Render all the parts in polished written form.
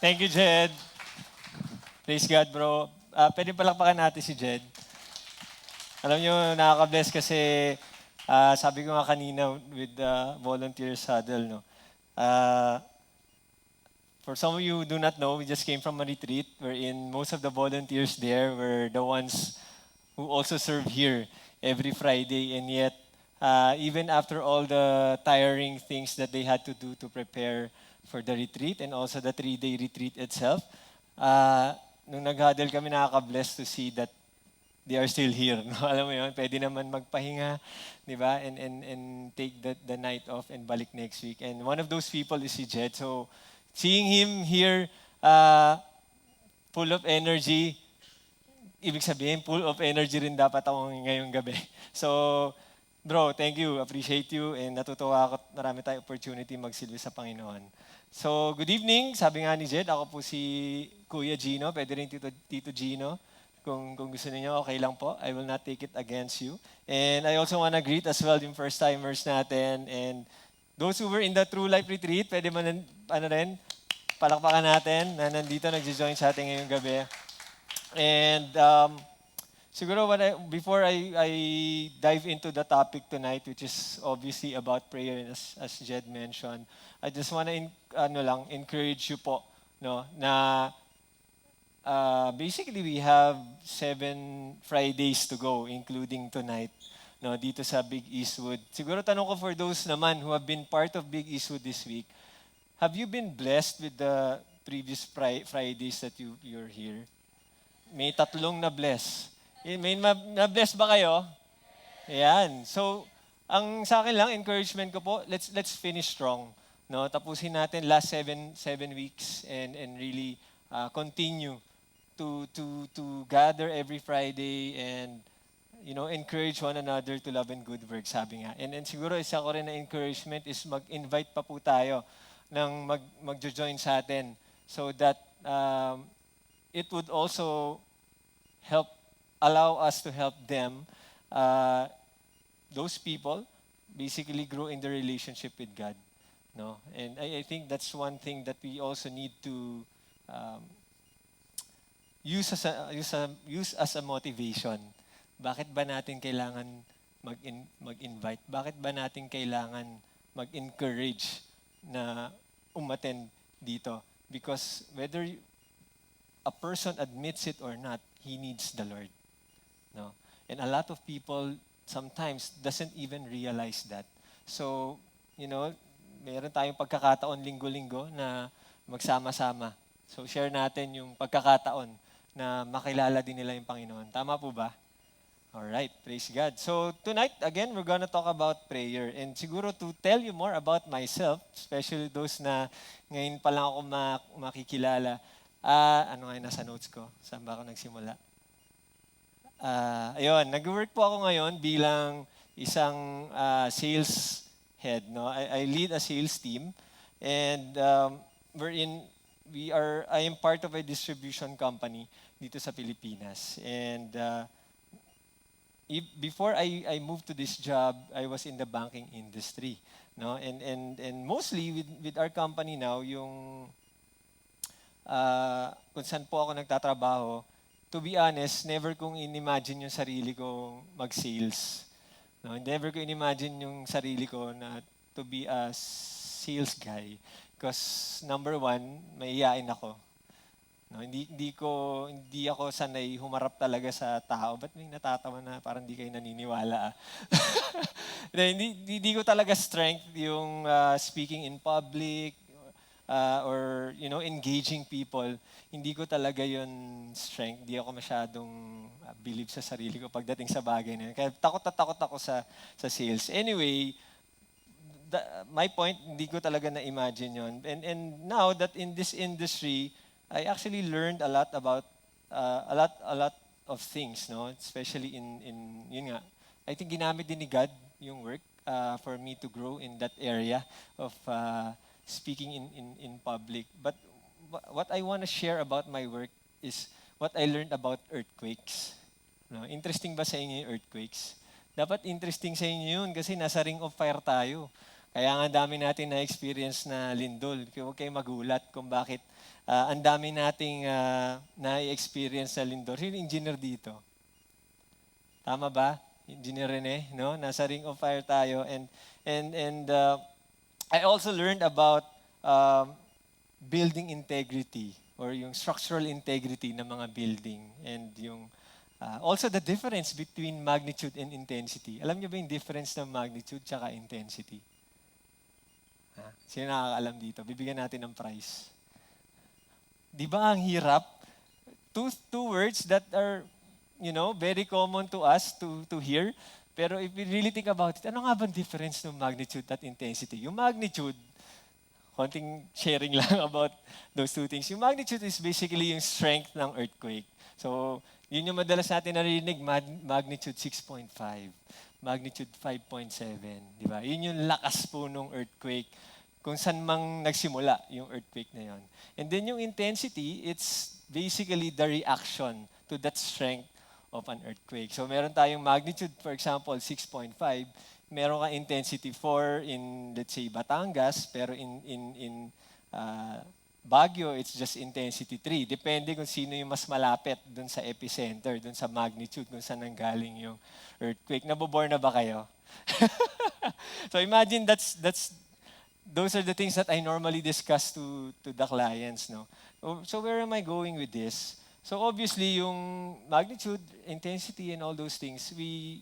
Thank you, Jed. Praise God, bro. Pwede palakpakan natin si Jed. Alam nyo, nakaka-bless kasi sabi ko nga kanina with the volunteers huddle, no? Uh, for some of you who do not know, we just came from a retreat wherein most of the volunteers there were the ones who also serve here every Friday. And yet, even after all the tiring things that they had to do to prepare for the retreat and also the 3-day retreat itself, nung nag-huddle kami, nakaka-bless to see that they are still here. No? Alam mo yun, pwede naman magpahinga, di ba? And take the night off and balik next week. And one of those people is si Jed. So, seeing him here, full of energy, ibig sabihin, full of energy rin dapat ako ngayong gabi. So, bro, thank you. Appreciate you. And natutuwa ako at marami tayong opportunity magsilbi sa Panginoon. So, good evening. Sabi nga ni Jed, ako po si Kuya Gino. Pwede rin Tito Gino. Kung gusto niyo, okay lang po. I will not take it against you. And I also want to greet as well yung first-timers natin. And those who were in the True Life Retreat, pwede man, palakpakan natin na nandito nag-join sa atin ngayong gabi. And siguro before I dive into the topic tonight, which is obviously about prayer, and as Jed mentioned, I just want to encourage you po, no, na basically we have 7 Fridays to go, including tonight, no, dito sa Big Eastwood. Siguro tanong ko for those naman who have been part of Big Eastwood this week, have you been blessed with the previous Fridays that you're here? May 3 na-bless. May na-bless ba kayo? Ayan. So, ang sa akin lang, encouragement ko po, let's finish strong. No? Tapusin natin last 7 weeks and really continue to gather every Friday and encourage one another to love and good work, sabi nga. And siguro isa ko rin na encouragement is mag-invite pa po tayo ng mag-join sa atin so that it would also allow us to help them, those people, basically grow in their relationship with God. No? And I think that's one thing that we also need to use as a motivation. Bakit ba natin kailangan mag-invite? Bakit ba natin kailangan mag-encourage na umattend dito? Because whether a person admits it or not, he needs the Lord. No? And a lot of people sometimes doesn't even realize that. So, meron tayong pagkakataon linggo-linggo na magsama-sama. So, share natin yung pagkakataon na makilala din nila yung Panginoon. Tama po ba? Alright, praise God. So, tonight, again, we're gonna talk about prayer. And siguro to tell you more about myself, especially those na ngayon pa lang ako makikilala, ano nga yung nasa notes ko? Saan ba ako nagsimula? Ayun, nag-work po ako ngayon bilang isang sales head. No? I lead a sales team and I am part of a distribution company dito sa Pilipinas. And before I moved to this job, I was in the banking industry. No? And mostly with our company now, yung kung saan po ako nagtatrabaho, to be honest, never kong in-imagine yung sarili ko mag-sales. No? Never ko in-imagine yung sarili ko na to be a sales guy. Because number one, maiyain ako. No? Hindi ako sanay humarap talaga sa tao. Ba't may natatawa na parang hindi kayo naniniwala? Hindi ko talaga strength yung speaking in public, or engaging people, hindi ko talaga yun strength. Hindi ako masyadong believe sa sarili ko pagdating sa bagay na yun. Kaya takot ako sa sales. Anyway, my point, hindi ko talaga na-imagine yun. And now that in this industry, I actually learned a lot about a lot of things, no? Especially in yun nga. I think ginamit din ni God yung work for me to grow in that area of speaking in public. But what I want to share about my work is what I learned about earthquakes. No? Interesting ba sa inyo yung earthquakes? Dapat interesting sa inyo yun kasi nasa ring of fire tayo. Kaya nga dami natin na-experience na lindol. Kaya huwag kayong magulat kung bakit ang dami nating na-experience na lindol. Sino engineer dito? Tama ba? Engineer Rene, no? Nasa Ring of Fire tayo. And I also learned about building integrity or yung structural integrity ng mga building and yung also the difference between magnitude and intensity. Alam niyo ba yung difference ng magnitude tsaka intensity? Sino nakakaalam dito? Bibigyan natin ng prize. Di ba ang hirap? Two words that are, very common to us to hear. Pero if we really think about it, ano nga ba difference ng magnitude at intensity? Yung magnitude, konting sharing lang about those two things. Yung magnitude is basically yung strength ng earthquake. So, yun yung madalas natin narinig, magnitude 6.5, magnitude 5.7, di ba? Yun yung lakas po ng earthquake kung saan mang nagsimula yung earthquake na yun. And then yung intensity, it's basically the reaction to that strength of an earthquake. So meron tayong magnitude, for example, 6.5, meron kang intensity 4 in, let's say, Batangas, pero in Baguio, it's just intensity 3. Depende kung sino yung mas malapit dun sa epicenter, dun sa magnitude, kung saan nanggaling yung earthquake. Nabobore na ba kayo? So imagine those are the things that I normally discuss to the clients, no? So where am I going with this? So obviously, yung magnitude, intensity, and all those things, we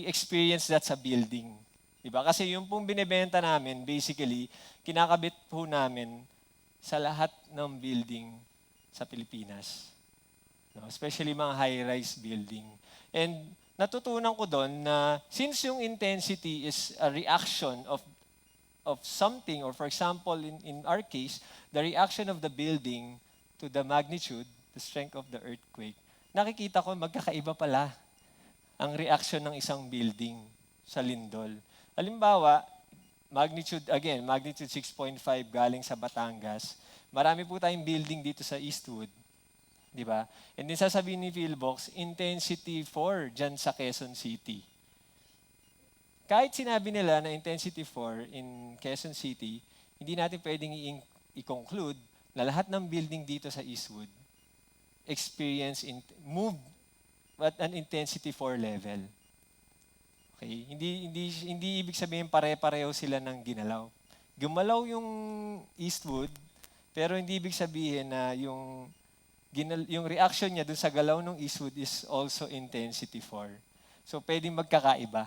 experience that sa building. Diba? Kasi yung pong binibenta namin, basically, kinakabit po namin sa lahat ng building sa Pilipinas. No? Especially mga high-rise building. And natutunan ko doon na since yung intensity is a reaction of something, or for example, in our case, the reaction of the building to the magnitude, the strength of the earthquake, nakikita ko magkakaiba pala ang reaction ng isang building sa lindol. Halimbawa, magnitude 6.5 galing sa Batangas. Marami po tayong building dito sa Eastwood. Di ba? And then sasabihin ni Philbox, intensity 4 dyan sa Quezon City. Kahit sinabi nila na intensity 4 in Quezon City, hindi natin pwedeng i-conclude na lahat ng building dito sa Eastwood move at an intensity 4 level. Okay? Hindi ibig sabihin pare-pareho sila ng ginalaw. Gumalaw yung Eastwood, pero hindi ibig sabihin na yung reaction niya dun sa galaw ng Eastwood is also intensity 4. So pwedeng magkakaiba.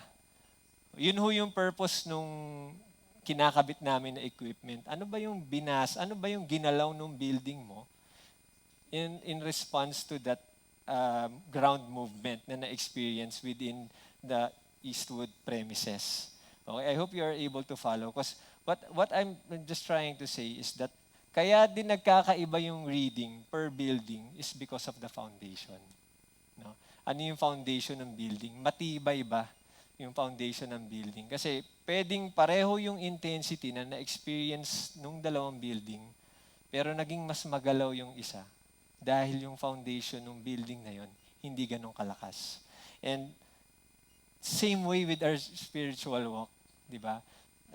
Yun ho yung purpose nung kinakabit namin na equipment. Ano ba yung ano ba yung ginalaw ng building mo in response to that ground movement na na-experience within the Eastwood premises. Okay, I hope you are able to follow. Because what I'm just trying to say is that kaya din nagkakaiba yung reading per building is because of the foundation. No? Ano yung foundation ng building? Matibay ba yung foundation ng building? Kasi pwedeng pareho yung intensity na na-experience nung dalawang building, pero naging mas magalaw yung isa dahil yung foundation ng building na yon hindi ganun kalakas. And same way with our spiritual walk, di ba?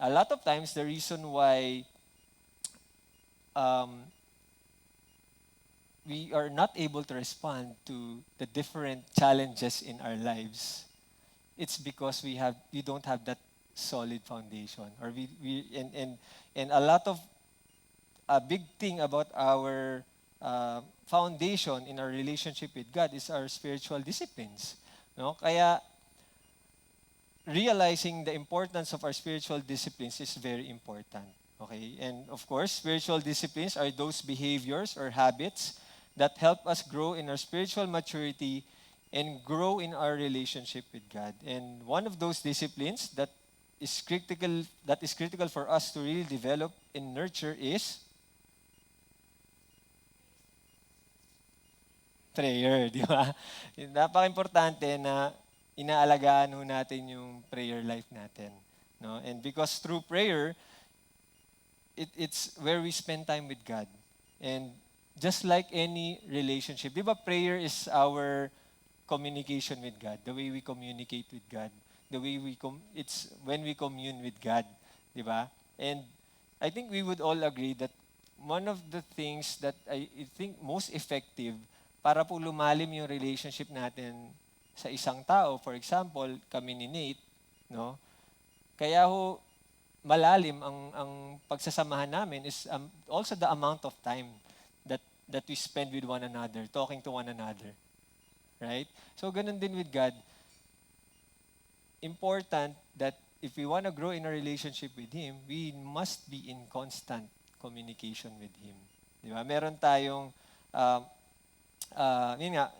A lot of times, the reason why we are not able to respond to the different challenges in our lives, it's because we don't have that solid foundation, or and a lot of a big thing about our foundation in our relationship with God is our spiritual disciplines. No? Kaya realizing the importance of our spiritual disciplines is very important. Okay? And of course, spiritual disciplines are those behaviors or habits that help us grow in our spiritual maturity and grow in our relationship with God. And one of those disciplines that is critical for us to really develop and nurture is prayer, di ba? Napaka-importante na inaalagaan ho natin yung prayer life natin. No? And because through prayer, it's where we spend time with God. And just like any relationship, di ba prayer is our communication with God, the way we communicate with God. the way it's when we commune with God, di ba? And I think we would all agree that one of the things that I think most effective para po lumalim yung relationship natin sa isang tao, for example, kami ni Nate, no? Kaya ho malalim ang pagsasamahan namin is also the amount of time that we spend with one another, talking to one another. Right? So ganun din with God. Important that if we want to grow in a relationship with Him, we must be in constant communication with Him. Di ba? Meron tayong, yun nga,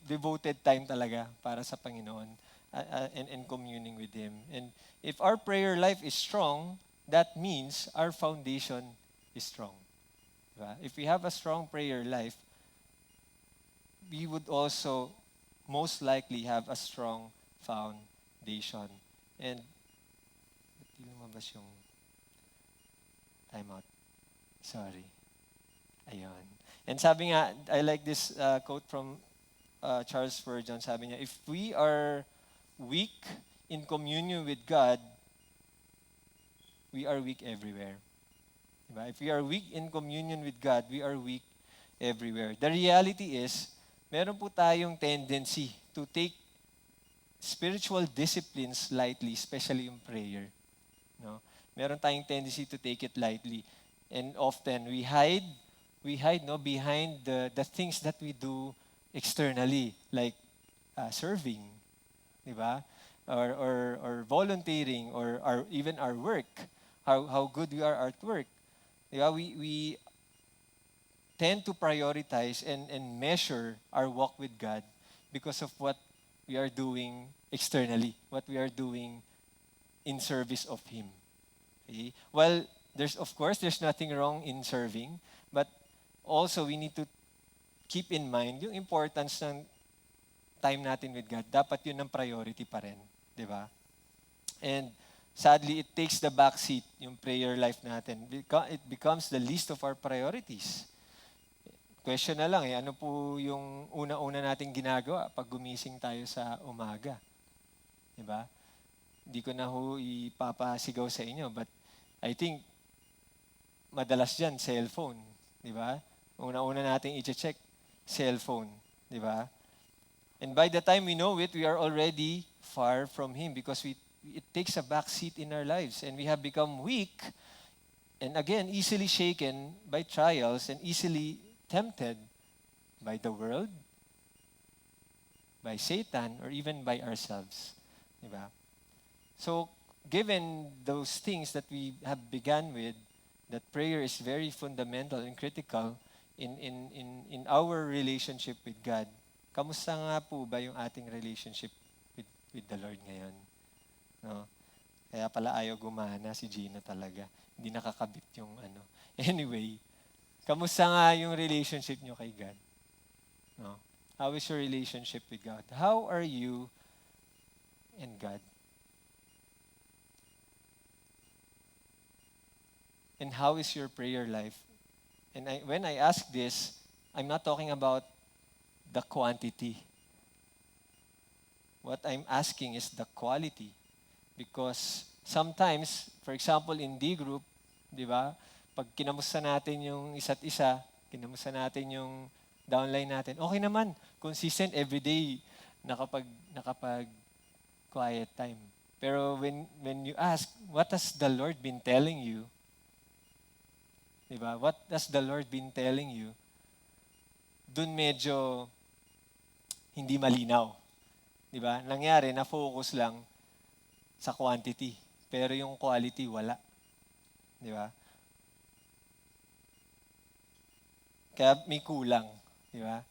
devoted time talaga para sa Panginoon and communing with Him. And if our prayer life is strong, that means our foundation is strong. Diba? If we have a strong prayer life, we would also most likely have a strong foundation. And, ba't di lumabas yung timeout? Sorry. Ayun. And sabi nga, I like this quote from Charles Spurgeon. Sabi niya, if we are weak in communion with God, we are weak everywhere. Diba? If we are weak in communion with God, we are weak everywhere. The reality is, meron po tayong tendency to take spiritual disciplines lightly, especially yung prayer. No? Meron tayong tendency to take it lightly. And often, we hide no, behind the things that we do externally, like serving, di ba? Or volunteering, or even our work, how good we are at work. Di ba? We tend to prioritize and measure our walk with God because of what we are doing externally, what we are doing in service of Him. Okay? Well, there's nothing wrong in serving, but also we need to keep in mind yung importance ng time natin with God. Dapat yun ang priority pa rin. Di ba? And sadly, it takes the back seat, yung prayer life natin. It becomes the least of our priorities. Question na lang ano po yung una-una nating ginagawa pag gumising tayo sa umaga? Di ba? Hindi ko na ho ipapasigaw sa inyo, but I think madalas dyan, cellphone. Di ba? Una-una nating i-check, cellphone. Di ba? And by the time we know it, we are already far from Him because it takes a back seat in our lives and we have become weak and again, easily shaken by trials and easily tempted by the world, by Satan, or even by ourselves. Diba? So, given those things that we have begun with, that prayer is very fundamental and critical in our relationship with God. Kamusta nga po ba yung ating relationship with the Lord ngayon? No? Kaya pala ayaw gumana si Gina talaga. Hindi nakakabit yung ano. Anyway, kamusta nga yung relationship nyo kay God? No? How is your relationship with God? How are you and God? And how is your prayer life? And when I ask this, I'm not talking about the quantity. What I'm asking is the quality. Because sometimes, for example, in D group, di ba, pag kinamusta natin yung isa't isa, kinamusta natin yung downline natin, okay naman, consistent everyday, nakapag quiet time. Pero when you ask, what has the Lord been telling you? Di ba? What has the Lord been telling you? Dun medyo hindi malinaw. Di ba? Nangyari, na-focus lang sa quantity. Pero yung quality, wala. Di ba? Kaya may kulang. Di ba?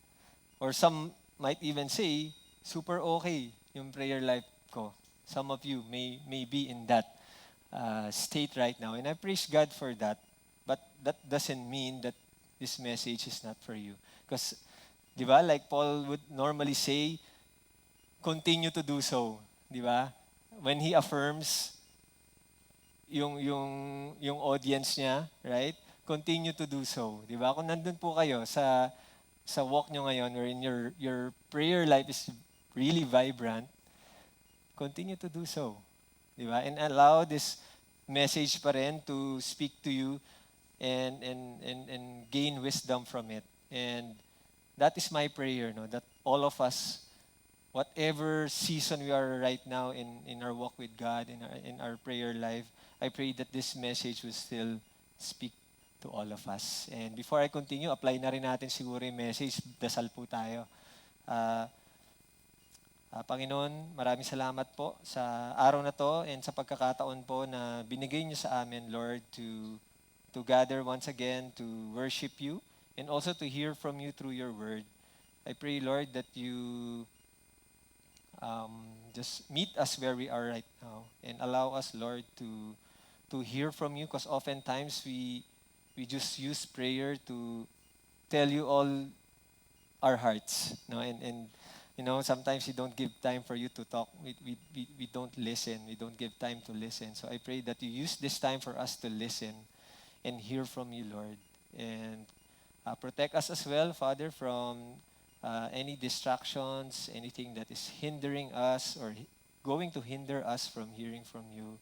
Or some might even say, super okay yung prayer life ko. Some of you may be in that state right now. And I praise God for that. But that doesn't mean that this message is not for you. Because, di ba, like Paul would normally say, continue to do so. Di ba? When he affirms yung audience niya, right? Continue to do so. Di ba? Kung nandun po kayo sa walk nyo ngayon or in your prayer life is really vibrant, continue to do so. Di ba? And allow this message pa rin to speak to you and gain wisdom from it. And that is my prayer, no? That all of us, whatever season we are right now in our walk with God, in our prayer life, I pray that this message will still speak to all of us. And before I continue, apply na rin natin siguro yung message. Dasal po tayo. Ah, Panginoon, maraming salamat po sa araw na to and sa pagkakataon po na binigay niyo sa amin, Lord, to gather once again to worship you and also to hear from you through your word. I pray, Lord, that you just meet us where we are right now and allow us, Lord, to hear from you, because oftentimes we just use prayer to tell you all our hearts, no? And sometimes we don't give time for you to talk. We don't listen. We don't give time to listen. So I pray that you use this time for us to listen and hear from you, Lord. And protect us as well, Father, from any distractions, anything that is hindering us or going to hinder us from hearing from you.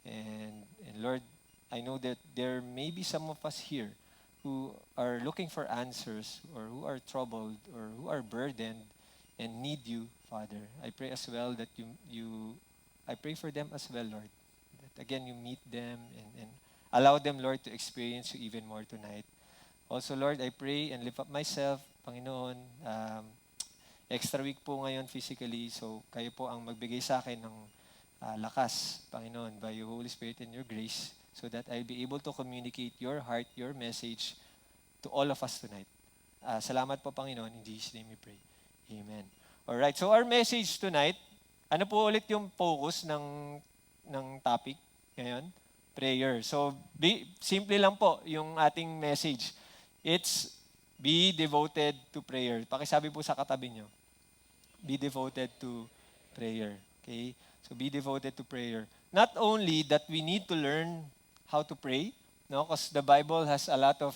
And Lord, I know that there may be some of us here who are looking for answers or who are troubled or who are burdened and need you, Father. I pray as well that I pray for them as well, Lord. That again, you meet them and allow them, Lord, to experience you even more tonight. Also, Lord, I pray and lift up myself, Panginoon. Extra week po ngayon physically, so kayo po ang magbigay sa akin ng lakas, Panginoon, by your Holy Spirit and your grace, so that I'll be able to communicate your heart, your message to all of us tonight. Salamat po, Panginoon. In Jesus' name we pray. Amen. Alright, so our message tonight, ano po ulit yung focus ng topic ngayon? Prayer. So, simple lang po yung ating message. It's be devoted to prayer. Pakisabi po sa katabi nyo. Be devoted to prayer. Okay? So, be devoted to prayer. Not only that we need to learn how to pray, no? Because the Bible has a lot of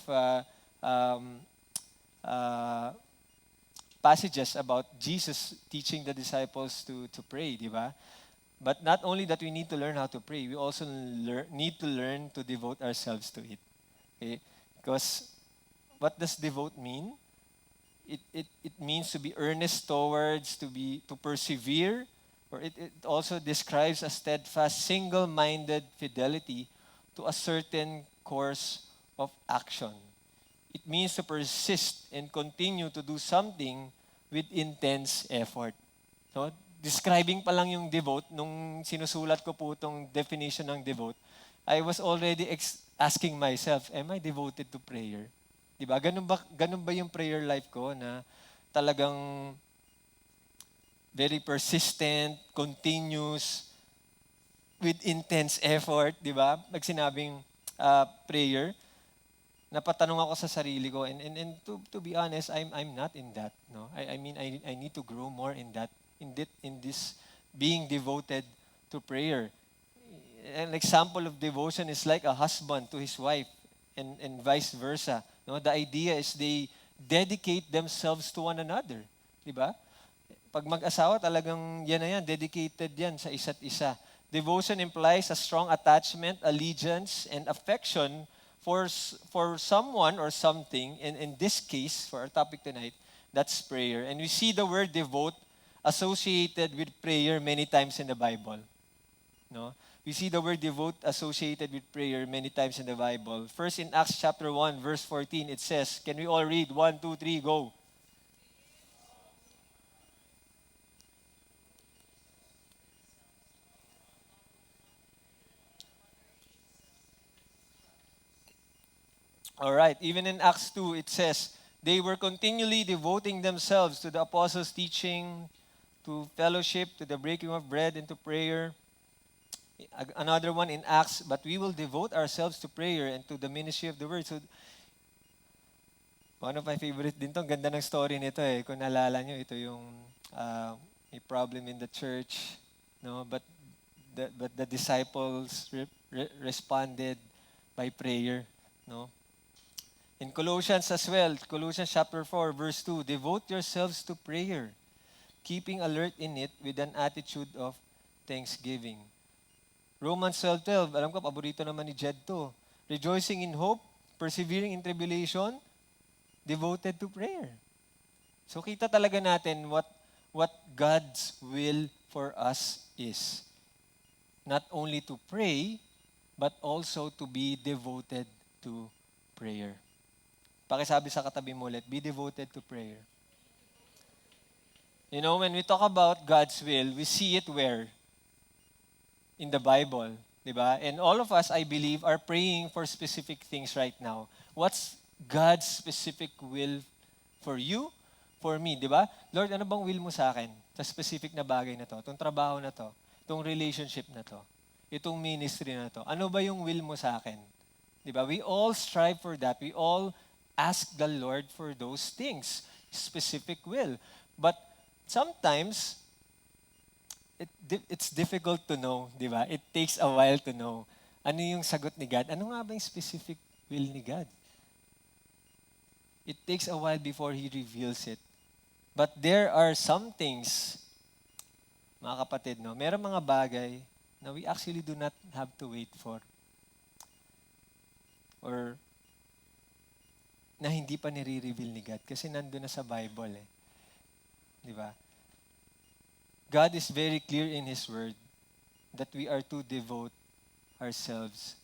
passages about Jesus teaching the disciples to pray, di ba? But not only that we need to learn how to pray, we also need to learn to devote ourselves to it. Okay? Because what does devote mean? It means to be earnest towards, to persevere, or it also describes a steadfast, single-minded fidelity to a certain course of action. It means to persist and continue to do something with intense effort. So, describing pa lang yung devote, nung sinusulat ko po itong definition ng devote, I was already asking myself, am I devoted to prayer? Diba? Ganun ba yung prayer life ko na talagang very persistent, continuous, with intense effort, diba? Pag sinabing prayer, napatanong ako sa sarili ko, and to be honest, I'm not in that, no. I mean I need to grow more in that, in this being devoted to prayer. An example of devotion is like a husband to his wife and vice versa, no. The idea is they dedicate themselves to one another, di ba? Pag mag-asawa, talagang yan na yan, dedicated yan sa isa't isa. Devotion implies a strong attachment, allegiance, and affection for someone or something, and in this case, for our topic tonight, that's prayer. And we see the word devote associated with prayer many times in the Bible. No? We see the word devote associated with prayer many times in the Bible. First, in Acts chapter 1, verse 14, it says, can we all read? 1, 2, 3, go. All right, even in Acts 2, it says, they were continually devoting themselves to the apostles' teaching, to fellowship, to the breaking of bread, and to prayer. Another one in Acts, but we will devote ourselves to prayer and to the ministry of the word. So, one of my favorite din to, ganda ng story nito eh. Kung naalala nyo, ito yung a problem in the church, no? But the disciples responded by prayer, no? In Colossians as well, Colossians chapter 4, verse 2, devote yourselves to prayer, keeping alert in it with an attitude of thanksgiving. Romans 12:12, alam ko, paborito naman ni Jed to. Rejoicing in hope, persevering in tribulation, devoted to prayer. So kita talaga natin what God's will for us is. Not only to pray, but also to be devoted to prayer. Pakisabi sa katabi mo ulit, be devoted to prayer. You know, when we talk about God's will, we see it where? In the Bible, di ba? And all of us, I believe, are praying for specific things right now. What's God's specific will for you, for me, di ba? Lord, ano bang will mo sa akin? Sa specific na bagay na to, itong trabaho na to, itong relationship na to, itong ministry na to. Ano ba yung will mo sa akin? Di ba? We all strive for that. We all ask the Lord for those things, specific will. But sometimes, it's difficult to know, di ba? It takes a while to know. Ano yung sagot ni God? Ano nga ba yung specific will ni God? It takes a while before He reveals it. But there are some things, mga kapatid, no? Merong mga bagay na we actually do not have to wait for. Or na hindi pa nire-reveal ni God. Kasi nandun na sa Bible eh. Di ba? God is very clear in His Word that we are to devote ourselves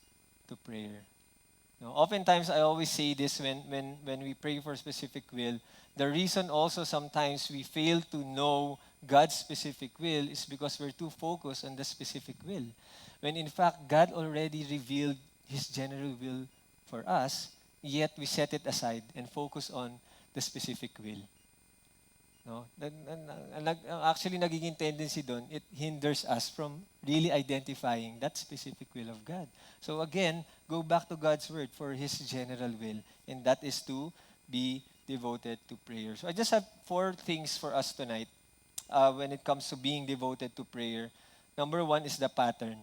to prayer. No, oftentimes, I always say this when we pray for specific will. The reason also sometimes we fail to know God's specific will is because we're too focused on the specific will. When in fact, God already revealed His general will for us, yet we set it aside and focus on the specific will. No? Actually, nagiging tendency doon, it hinders us from really identifying that specific will of God. So again, go back to God's Word for His general will, and that is to be devoted to prayer. So I just have 4 things for us tonight when it comes to being devoted to prayer. Number 1 is the pattern.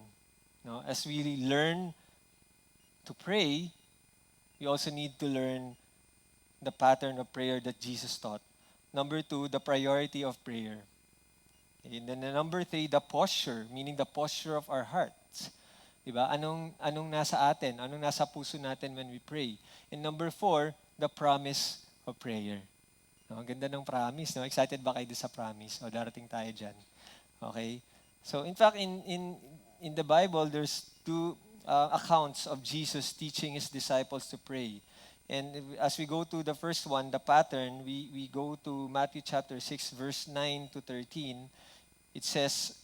No? As we learn to pray, we also need to learn the pattern of prayer that Jesus taught. Number 2, the priority of prayer. And then number 3, the posture, meaning the posture of our hearts. Diba? Anong nasa atin? Anong nasa puso natin when we pray? And number 4, the promise of prayer. No, ang ganda ng promise. No? Excited ba kayo sa promise? O darating tayo dyan. Okay? So in fact, in the Bible, there's 2 accounts of Jesus teaching His disciples to pray. And as we go to the first one, the pattern, we go to Matthew chapter 6, verse 9 to 13. It says,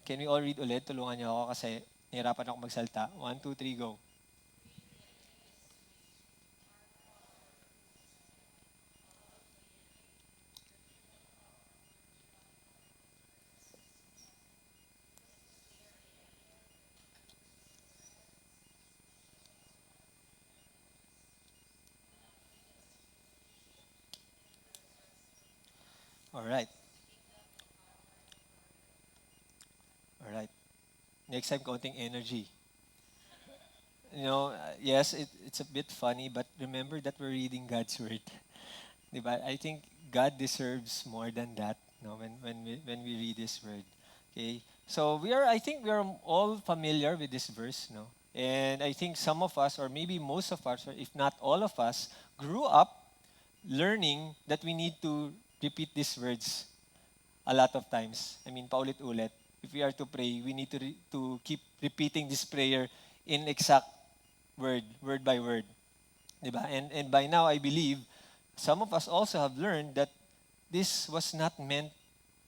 can we all read ulit? Tulungan niyo ako kasi nahirapan ako magsalta. 1, 2, 3, go. All right. All right. Next time, konting energy. You know, yes, it's a bit funny, but remember that we're reading God's Word. Diba? I think God deserves more than that, no, when we read His Word. Okay? So I think we are all familiar with this verse, no? And I think some of us, or maybe most of us, or if not all of us, grew up learning that we need to repeat these words a lot of times. I mean, paulit-ulit. If we are to pray, we need to keep repeating this prayer in exact word by word. Diba? And by now, I believe, some of us also have learned that this was not meant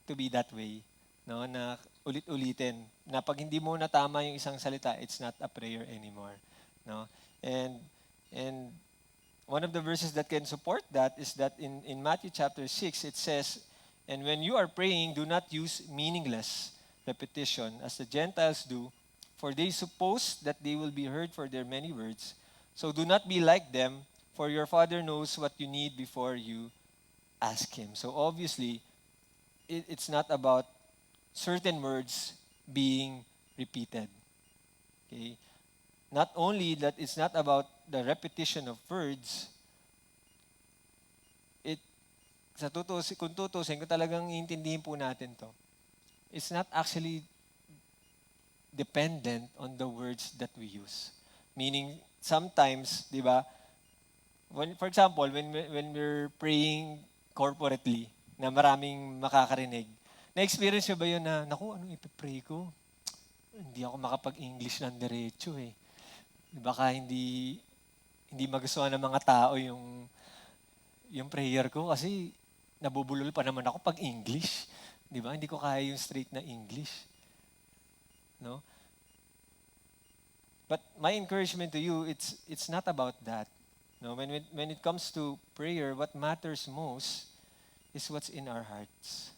to be that way. No? Na ulit-ulitin. Na pag hindi mo natama yung isang salita, it's not a prayer anymore. No? And one of the verses that can support that is that in Matthew chapter 6, it says, and when you are praying, do not use meaningless repetition as the Gentiles do, for they suppose that they will be heard for their many words. So do not be like them, for your Father knows what you need before you ask Him. So obviously, it's not about certain words being repeated. Okay? Not only that it's not about the repetition of words, kung tutusin, kung talagang iintindihin po natin to, it's not actually dependent on the words that we use. Meaning, sometimes, di ba, for example, when we're praying corporately, na maraming makakarinig, na-experience nyo ba yun na, naku, anong ipipray ko? Hindi ako makapag-English ng diretso eh. Baka hindi magustuhan ng mga tao yung prayer ko kasi nabubulol pa naman ako pag English. Di ba? Hindi ko kaya yung straight na English. No? But my encouragement to you, it's not about that. No, when it comes to prayer, what matters most is what's in our hearts.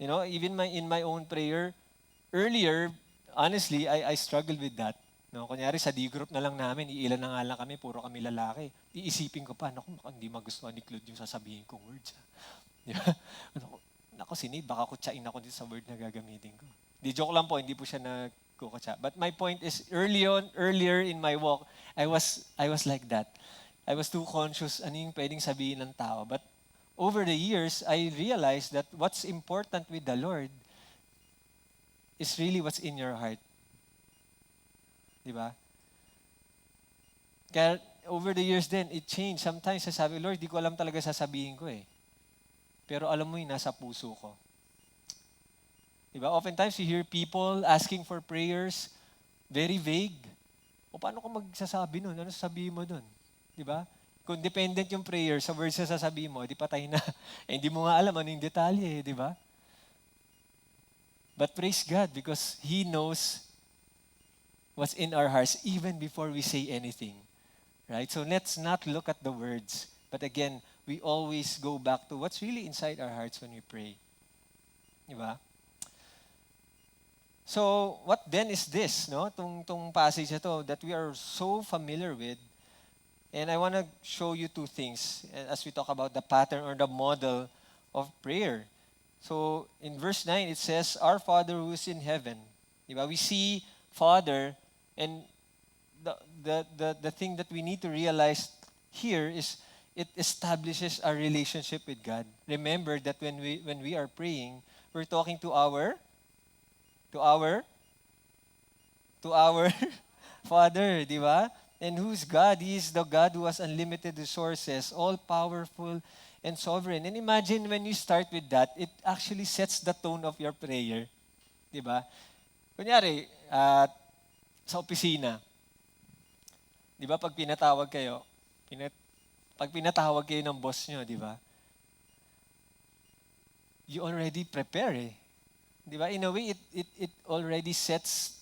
You know, even in my own prayer, earlier, honestly, I struggled with that. No, kunyari sa D-group na lang namin, iilan na nga lang kami, puro kami lalaki. Iisipin ko pa, naku, hindi magustuhan ni Claude yung sasabihin kong words. Di ba? Naku, sinid, baka kutsain ako dito sa word na gagamitin ko. Di joke lang po, hindi po siya nagkukutsa. But my point is, earlier in my walk, I was like that. I was too conscious ano yung pwedeng sabihin ng tao. But over the years, I realized that what's important with the Lord is really what's in your heart. Di ba? Kaya over the years then, it changed. Sometimes sasabi, Lord, di ko alam talaga sasabihin ko eh. Pero alam mo yung nasa puso ko. Di ba? Oftentimes you hear people asking for prayers, very vague. O paano ko magsasabi nun? Ano sasabihin mo nun? Di ba? Kung dependent yung prayer sa words na sasabihin mo, di patay na. Eh, hindi mo nga alam ano yung detalye, di ba? But praise God because He knows what's in our hearts even before we say anything. Right? So let's not look at the words. But again, we always go back to what's really inside our hearts when we pray. Diba? So, what then is this, no? Tong passage na to that we are so familiar with. And I want to show you two things as we talk about the pattern or the model of prayer. So, in verse 9, it says, Our Father who is in heaven. Diba? We see Father, and the thing that we need to realize here is it establishes our relationship with God. Remember that when we are praying, we're talking to our Father, di ba? And who's God? He is the God who has unlimited resources, all-powerful and sovereign. And imagine when you start with that, it actually sets the tone of your prayer. Di ba? Kunyari, sa opisina, di ba pag pinatawag kayo, pag pinatawag kayo ng boss nyo, di ba? You already prepare eh. Di ba? In a way, it already sets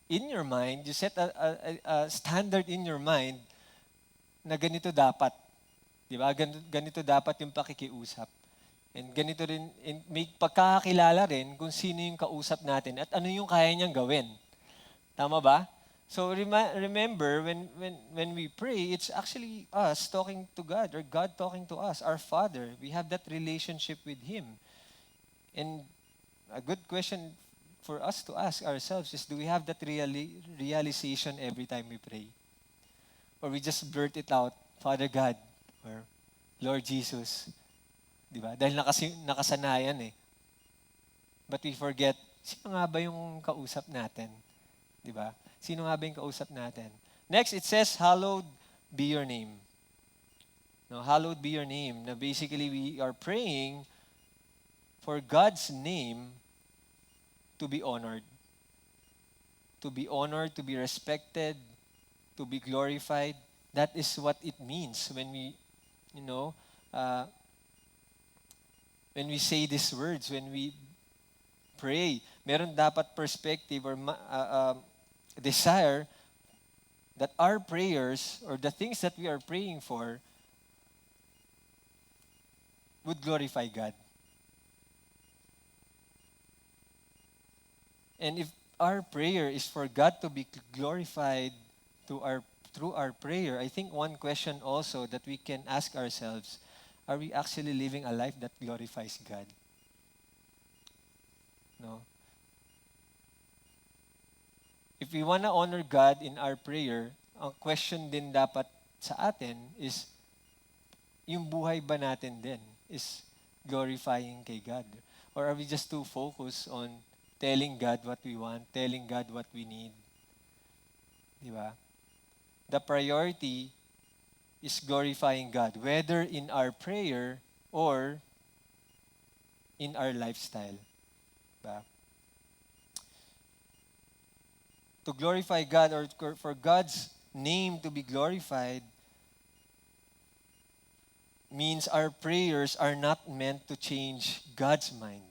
in your mind, you set a standard in your mind na ganito dapat. Di ba? Ganito dapat yung pakikiusap. And ganito rin, may pagkakakilala rin kung sino yung kausap natin at ano yung kaya niyang gawin. Tama ba? So remember, when we pray, it's actually us talking to God or God talking to us, our Father. We have that relationship with Him. And a good question for us to ask ourselves is, do we have that realization every time we pray? Or we just blurt it out, Father God, or Lord Jesus. Di ba? Dahil nakasanayan eh. But we forget, sino nga ba yung kausap natin? Di ba? Sino nga ba yung kausap natin? Next, it says, hallowed be your name. No, hallowed be your name. Now, basically, we are praying for God's name to be honored. To be honored, to be respected, to be glorified. That is what it means when we, when we say these words, when we pray. Meron dapat perspective or desire that our prayers or the things that we are praying for would glorify God. And if our prayer is for God to be glorified through our prayer, I think one question also that we can ask ourselves, are we actually living a life that glorifies God? No? If we want to honor God in our prayer, ang question din dapat sa atin is, yung buhay ba natin din is glorifying kay God? Or are we just too focused on telling God what we want, telling God what we need. Di ba? The priority is glorifying God, whether in our prayer or in our lifestyle. Diba? To glorify God or for God's name to be glorified means our prayers are not meant to change God's mind,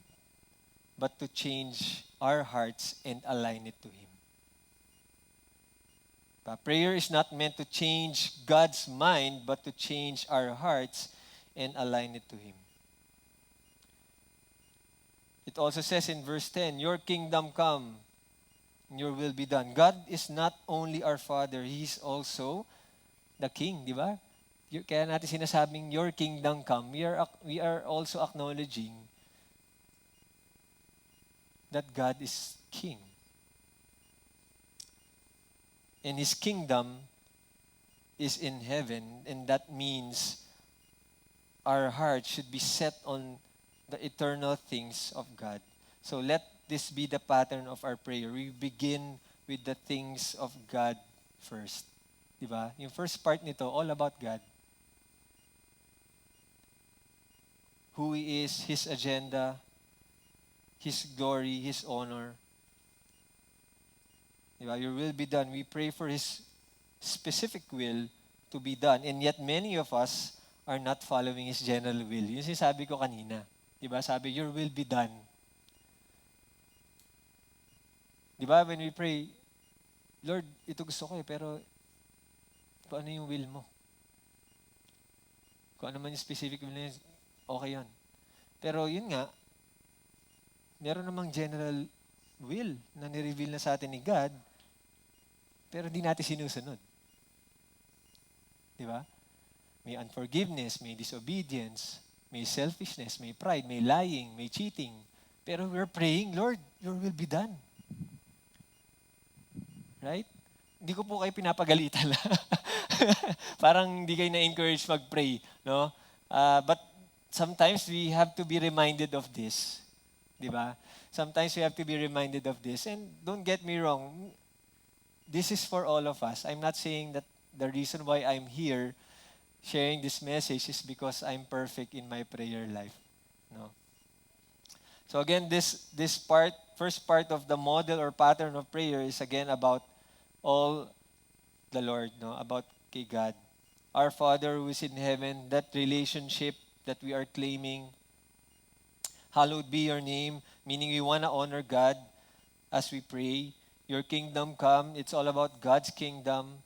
but to change our hearts and align it to Him. Prayer is not meant to change God's mind, but to change our hearts and align it to Him. It also says in verse 10, your kingdom come, your will be done. God is not only our Father, He is also the King, di ba? Kaya natin sinasabing, your kingdom come. We are also acknowledging that God is King. And His kingdom is in heaven, and that means our heart should be set on the eternal things of God. So let this be the pattern of our prayer. We begin with the things of God first. Diba? Yung first part nito, all about God. Who He is, His agenda, His glory, His honor. Diba? Your will be done. We pray for His specific will to be done. And yet many of us are not following His general will. Yung sinasabi ko kanina. Diba? Sabi, your will be done. Diba? When we pray, Lord, ito gusto ko pero kung ano yung will mo. Kung ano man yung specific will na yun, okay yun. Pero yun nga, meron namang general will na nireveal na sa atin ni God, pero di natin sinusunod. Di ba? May unforgiveness, may disobedience, may selfishness, may pride, may lying, may cheating. Pero we're praying, Lord, your will be done. Right? Hindi ko po kayo pinapagalitan. Parang hindi kayo na-encourage mag-pray. No? But sometimes we have to be reminded of this. Di ba? Sometimes we have to be reminded of this. And don't get me wrong, this is for all of us. I'm not saying that the reason why I'm here sharing this message is because I'm perfect in my prayer life. No. So again, this first part of the model or pattern of prayer is again about all the Lord, no? About kay God. Our Father who is in heaven, that relationship that we are claiming, hallowed be your name, meaning we want to honor God as we pray. Your kingdom come, it's all about God's kingdom.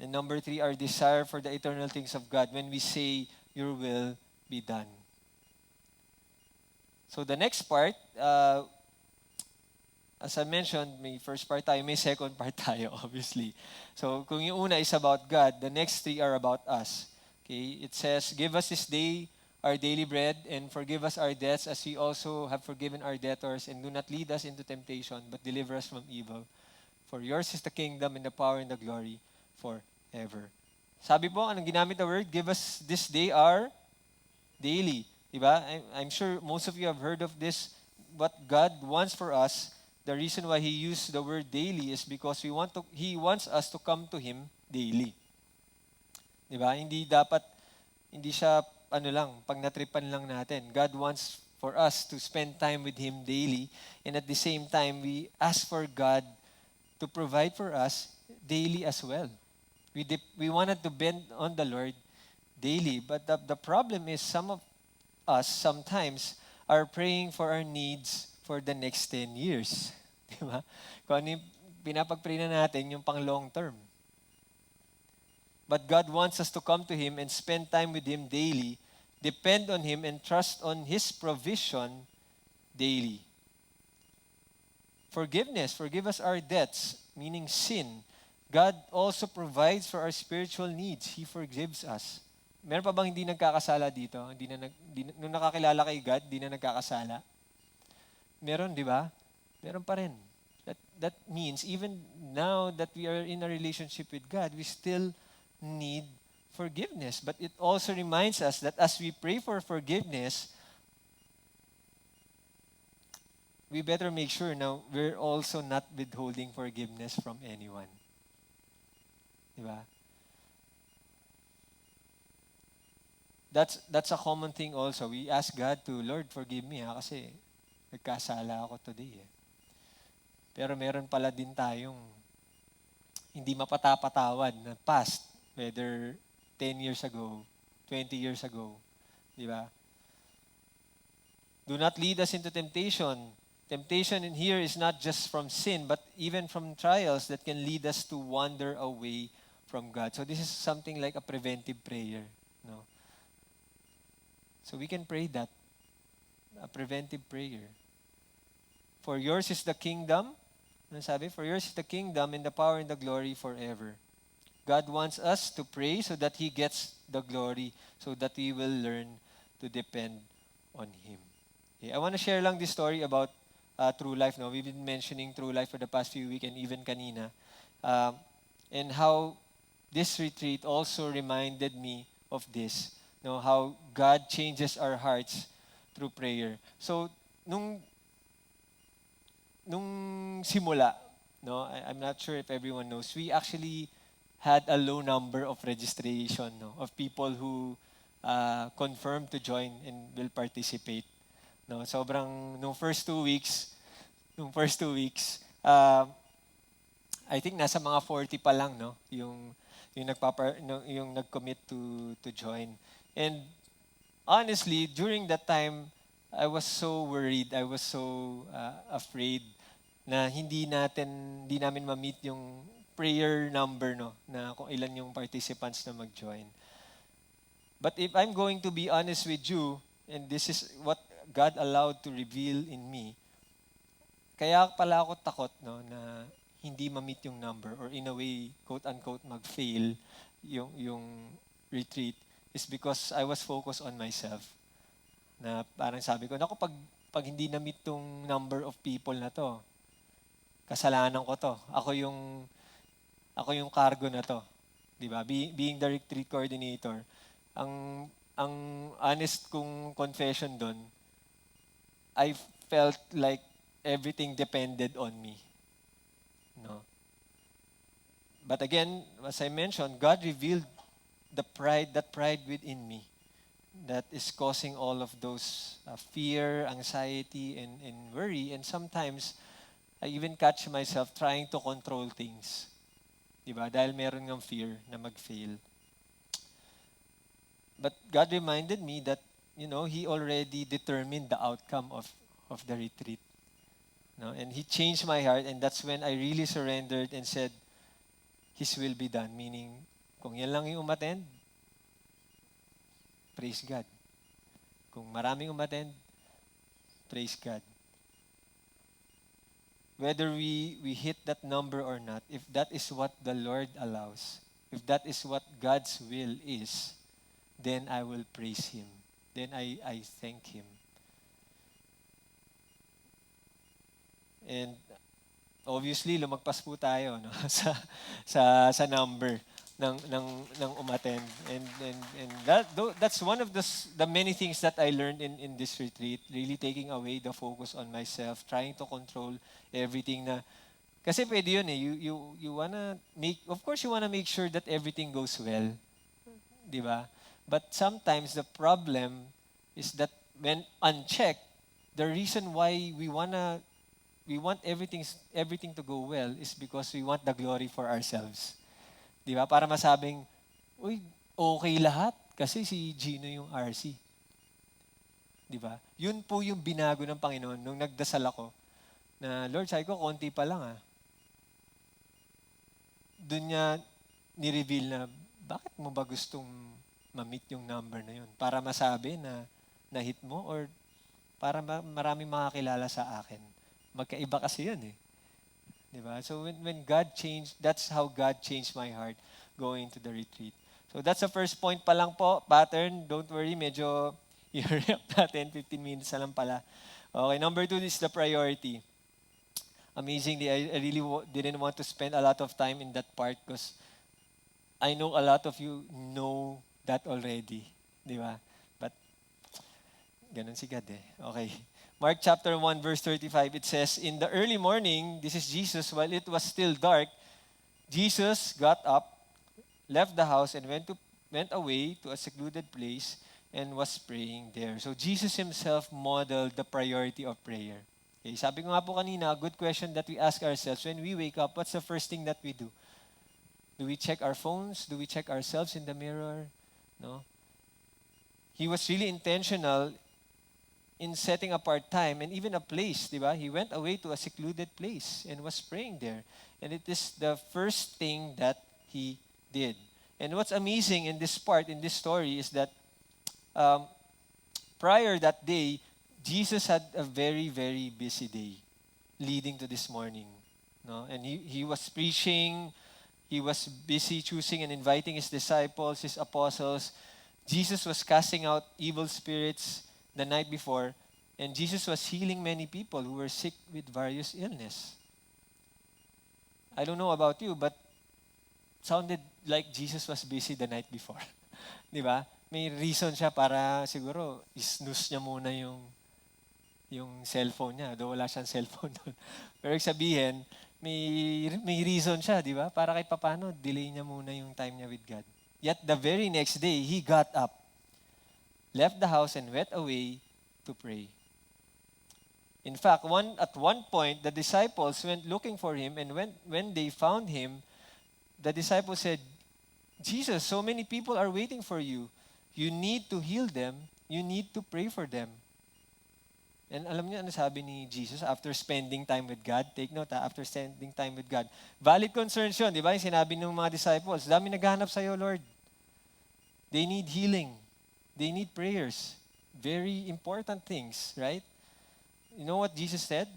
And number 3, our desire for the eternal things of God when we say, your will be done. So the next part, as I mentioned, may first part tayo, may second part tayo, obviously. So kung yung una is about God, the next 3 are about us. Okay? It says, give us this day our daily bread, and forgive us our debts as we also have forgiven our debtors, and do not lead us into temptation, but deliver us from evil. For yours is the kingdom and the power and the glory forever. Sabi po, anong ginamit na word? Give us this day our daily. Diba? I'm sure most of you have heard of this. What God wants for us, the reason why He used the word daily is because He wants us to come to Him daily. Diba? Hindi siya pag natripan lang natin. God wants for us to spend time with Him daily, and at the same time, we ask for God to provide for us daily as well. We wanted to bend on the Lord daily, but the problem is some of us sometimes are praying for our needs for the next 10 years. Diba? Kung ano yung pinapag-pray na natin, yung pang long term. But God wants us to come to Him and spend time with Him daily, depend on Him, and trust on His provision daily. Forgiveness, forgive us our debts, meaning sin. God also provides for our spiritual needs. He forgives us. Meron pa bang hindi nagkakasala dito? Nung nakakilala kay God, hindi na nagkakasala? Meron, di ba? Meron pa rin. That means even now that we are in a relationship with God, we still need forgiveness. But it also reminds us that as we pray for forgiveness, we better make sure now we're also not withholding forgiveness from anyone. Di ba? That's a common thing also. We ask God to, Lord, forgive me kasi nagkasala ako today. Pero meron pala din tayong hindi mapatapatawad na past, whether 10 years ago, 20 years ago. Di ba? Do not lead us into temptation. Temptation in here is not just from sin, but even from trials that can lead us to wander away from God. So this is something like a preventive prayer. No? So we can pray that, a preventive prayer. For yours is the kingdom. Ano sabi? For yours is the kingdom and the power and the glory forever. God wants us to pray so that He gets the glory, so that we will learn to depend on Him. Okay, I want to share lang this story about True Life. No? We've been mentioning True Life for the past few weeks and even kanina. And how this retreat also reminded me of this. No? How God changes our hearts through prayer. So, nung simula, no, I'm not sure if everyone knows, we actually had a low number of registration, no, of people who confirmed to join and will participate. No, sobrang nung first 2 weeks, I think nasa mga 40 pa lang, no, yung nag-commit to join. And honestly, during that time, I was so worried, I was so afraid na hindi namin ma-meet yung prayer number, no, na kung ilan yung participants na mag-join. But if I'm going to be honest with you, and this is what God allowed to reveal in me, kaya pala ako takot, no, na hindi ma-meet yung number, or in a way, quote-unquote, mag-fail yung retreat, is because I was focused on myself. Na parang sabi ko, naku, pag hindi na-meet tong number of people na to, kasalanan ko to. Ako yung cargo na to. 'Di ba? Being the retreat coordinator, ang honest kong confession doon, I felt like everything depended on me. No. But again, as I mentioned, God revealed that pride within me that is causing all of those fear, anxiety, and worry. And sometimes I even catch myself trying to control things. Diba? Dahil meron ng fear na mag-fail. But God reminded me that, He already determined the outcome of the retreat. No? And He changed my heart, and that's when I really surrendered and said, His will be done. Meaning, kung yan lang yung umattend, praise God. Kung maraming umattend, praise God. Whether we hit that number or not, if that is what the Lord allows, if that is what God's will is, then I will praise Him. Then I thank Him. And obviously, lumagpas po tayo, no? sa number ng umattend. And that's one of the many things that I learned in this retreat, really taking away the focus on myself, trying to control everything na kasi pwede yun eh, you wanna make, of course you wanna make sure that everything goes well, di ba? But sometimes the problem is that when unchecked, the reason why we want everything to go well is because we want the glory for ourselves. Di ba? Para masabing, uy, okay lahat kasi si Gino yung RC. Di ba? Yun po yung binago ng Panginoon nung nagdasal ako na, Lord, sabi ko, konti pa lang Doon niya ni-reveal na, bakit mo ba gustong ma-meet yung number na yun? Para masabi na na-hit mo or para maraming makakilala sa akin? Magkaiba kasi yun eh. Diba? So when God changed, that's how God changed my heart going to the retreat. So that's the first point pa lang po, pattern. Don't worry, medyo i-hurry up natin, 15 minutes na lang pala. Okay, number 2 is the priority. Amazingly, I really didn't want to spend a lot of time in that part because I know a lot of you know that already. Di ba? But, ganun si God eh. Okay. Mark chapter 1, verse 35, it says, "In the early morning," this is Jesus, "while it was still dark, Jesus got up, left the house, and went away to a secluded place and was praying there." So Jesus himself modeled the priority of prayer. Okay, sabi ko nga po kanina, a good question that we ask ourselves when we wake up, what's the first thing that we do? Do we check our phones? Do we check ourselves in the mirror? No. He was really intentional in setting apart time and even a place, di ba? He went away to a secluded place and was praying there. And it is the first thing that he did. And what's amazing in this part, in this story, is that um, prior that day, Jesus had a very, very busy day leading to this morning. No? And he was preaching, he was busy choosing and inviting his disciples, his apostles. Jesus was casting out evil spirits the night before, and Jesus was healing many people who were sick with various illness. I don't know about you, but sounded like Jesus was busy the night before. Di ba? May reason siya para siguro snooze niya muna yung cellphone niya. Though wala siyang cellphone doon. Pero sabihin, may reason siya, di ba? Para kahit papano, delay niya muna yung time niya with God. Yet the very next day, he got up, left the house, and went away to pray. In fact, at one point, the disciples went looking for him, and when they found him, the disciples said, "Jesus, so many people are waiting for you. You need to heal them. You need to pray for them." And alam niyo ano sabi ni Jesus after spending time with God? Take note after spending time with God. Valid concerns yun, di ba? Yung sinabi ng mga disciples, dami naghahanap sa'yo, Lord. They need healing. They need prayers. Very important things, right? You know what Jesus said?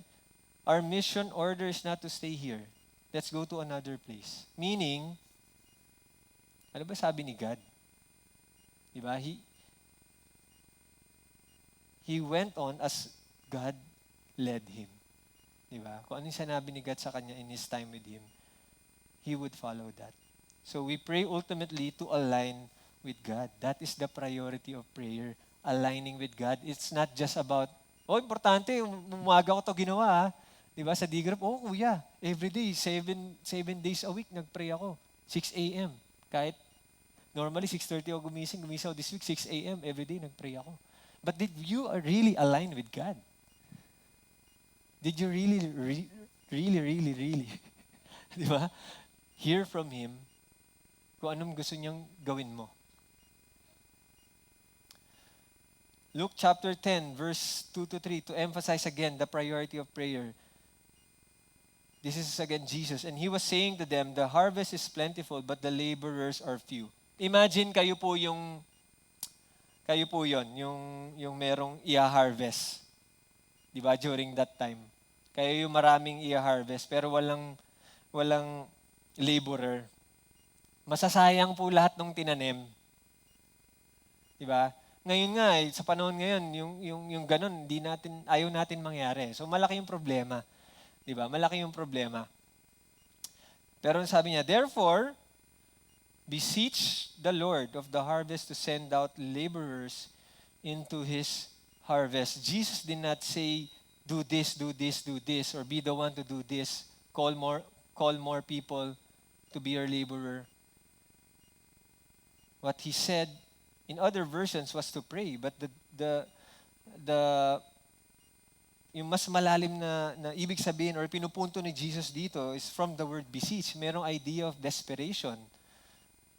Our mission order is not to stay here. Let's go to another place. Meaning, ano ba sabi ni God? Di ba? He went on as God led him. Di ba? Kung ano yung sinabi ni God sa kanya in his time with him, he would follow that. So we pray ultimately to align with God. That is the priority of prayer. Aligning with God. It's not just about, importante, umaga ko to ginawa. Di ba? Sa D-group, kuya, every day, 7 days a week, nagpray ako. 6 a.m. Kahit normally 6:30 ako gumising ako this week, 6 a.m. every day, nagpray ako. But did you really align with God? Did you really, di ba? Hear from Him kung anong gusto niyang gawin mo. Luke chapter 10, verse 2-3, to emphasize again the priority of prayer. This is again Jesus. "And He was saying to them, the harvest is plentiful, but the laborers are few." Imagine kayo po yon, yung merong i-harvest. Di ba? During that time. Kayo yung maraming i-harvest, pero walang laborer. Masasayang po lahat ng tinanim. Di ba? Ngayon nga, sa panahon ngayon, yung ganun, ayaw natin mangyari. So malaki yung problema. Di ba? Malaki yung problema. Pero sabi niya, "Therefore, beseech the Lord of the harvest to send out laborers into His harvest." Jesus did not say, do this, or be the one to do this. Call more people to be your laborer. What He said in other versions was to pray, but yung mas malalim na ibig sabihin or pinupunto ni Jesus dito is from the word beseech. Merong idea of desperation.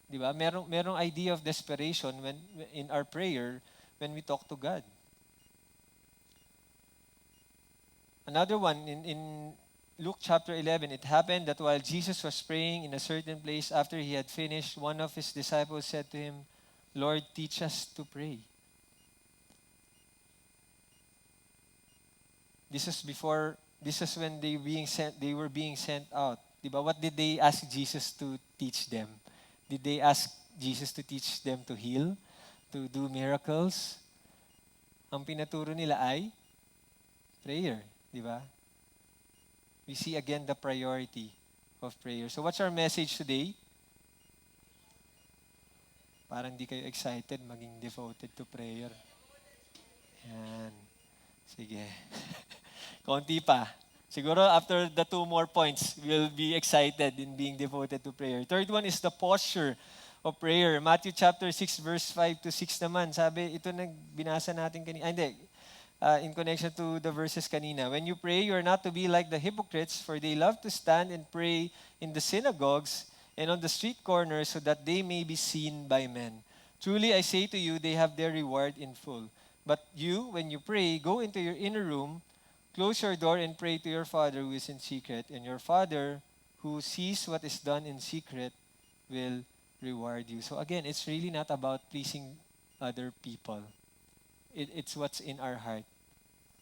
Di ba? Merong idea of desperation when in our prayer when we talk to God. Another one in Luke chapter 11, it happened that while Jesus was praying in a certain place, after he had finished, one of his disciples said to him, "Lord, teach us to pray." This is when they were being sent out. Diba? What did they ask Jesus to teach them? Did they ask Jesus to teach them to heal? To do miracles? Ang pinaturo nila ay prayer. Diba? We see again the priority of prayer. So what's our message today? Parang di kayo excited maging devoted to prayer. Yan. Sige. Konti pa. Siguro after the 2 more points, we'll be excited in being devoted to prayer. Third one is the posture of prayer. Matthew chapter 6 verse 5 to 6 naman. Sabi, ito na binasa natin kanina. Hindi. In connection to the verses kanina. When you pray, you are not to be like the hypocrites, for they love to stand and pray in the synagogues and on the street corners so that they may be seen by men. Truly, I say to you, they have their reward in full. But you, when you pray, go into your inner room, close your door and pray to your Father who is in secret, and your Father who sees what is done in secret will reward you. So again, it's really not about pleasing other people. It's what's in our heart.